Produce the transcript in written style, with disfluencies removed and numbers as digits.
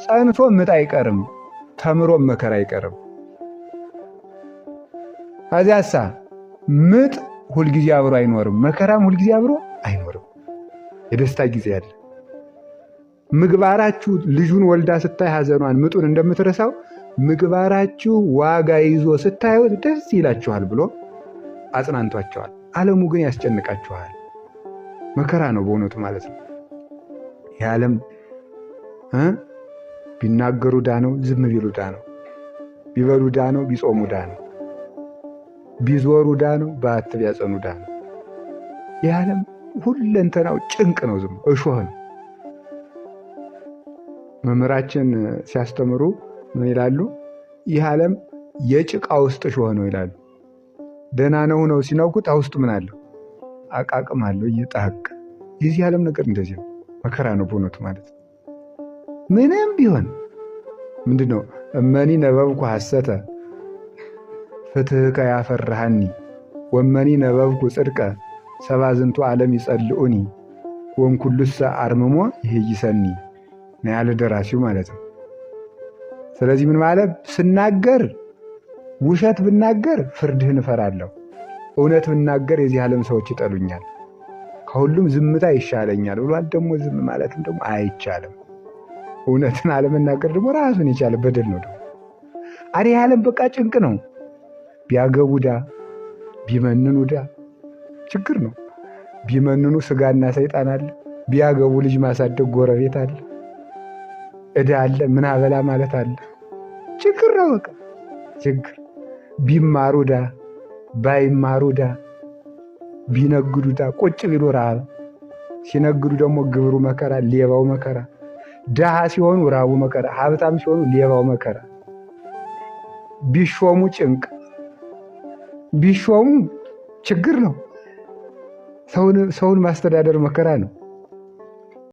ጸንቶ ምጥ አይቀርም፣ ተምሮ መከራ አይቀርም። ከዚያሳ ምጥ ሁልጊዜ አብሮ አይኖርም፣ መከራም ሁልጊዜ አብሮ አይኖርም። የደስታ ጊዜ አለ። ምግባራችሁ ልጁን ወልዳ ስታይ ሐዘኗን ምጡን እንደምትረሳው ምግባራችሁ ዋጋ ይዞ ስታዩት ደስ ይላችኋል ብሎ አጽናንቷቸዋል። ዓለሙ ግን ያስጨንቃችኋል። መከራ ነው በእውነቱ ማለት ነው። ይህ ዓለም ቢናገሩ ዳ ነው፣ ዝም ቢሉ ዳ ነው፣ ቢበሉ ዳ ነው፣ ቢጾሙ ዳ ነው፣ ቢዞሩ ዳ ነው፣ በዓት ቢያጸኑ ዳ ነው። ይህ ዓለም ሁለንተናው ጭንቅ ነው፣ ዝም እሾህ ነው። መምህራችን ሲያስተምሩ ምን ይላሉ? ይህ ዓለም የጭቃ ውስጥ እሾህ ነው ይላሉ። ደህና ነው ሲነኩት ውስጡ ምን አለው? አቃቅም አለው እየጣቅ። የዚህ ዓለም ነገር እንደዚህ ነው፣ መከራ ነው በእውነቱ ማለት ነው። ምንም ቢሆን ምንድን ነው? እመኒ ነበብኩ ሐሰተ ፍትሕከ ያፈርሃኒ ወመኒ ነበብኩ ጽድቀ ሰብአ ዝንቱ ዓለም ይጸልኡኒ ወእምኩሉሰ አርምሞ ይሄይሰኒ ነው ያለ ደራሲው ማለት ነው። ስለዚህ ምን ማለት ስናገር ውሸት ብናገር ፍርድህን እፈራለሁ፣ እውነት ብናገር የዚህ ዓለም ሰዎች ይጠሉኛል፣ ከሁሉም ዝምታ ይሻለኛል ብሏል። ደግሞ ዝም ማለትም ደግሞ አይቻልም። እውነትን አለመናገር ደግሞ ራሱን የቻለ በደል ነው። ደግሞ ይህ ዓለም በቃ ጭንቅ ነው። ቢያገቡ ዳ፣ ቢመንኑ ዳ ችግር ነው። ቢመንኑ ስጋና ሰይጣን አለ፣ ቢያገቡ ልጅ ማሳደግ ጎረቤት አለ፣ ዕዳ አለ፣ ምን አበላ ማለት አለ። ችግር ነው በቃ ችግር። ቢማሩ ዳ፣ ባይማሩ ዳ፣ ቢነግዱ ዳ፣ ቁጭ ቢሉ ረሃብ፣ ሲነግዱ ደግሞ ግብሩ መከራ፣ ሌባው መከራ። ድሃ ሲሆኑ ራቡ መከራ፣ ሀብታም ሲሆኑ ሌባው መከራ። ቢሾሙ ጭንቅ፣ ቢሾሙ ችግር ነው። ሰውን ማስተዳደር መከራ ነው።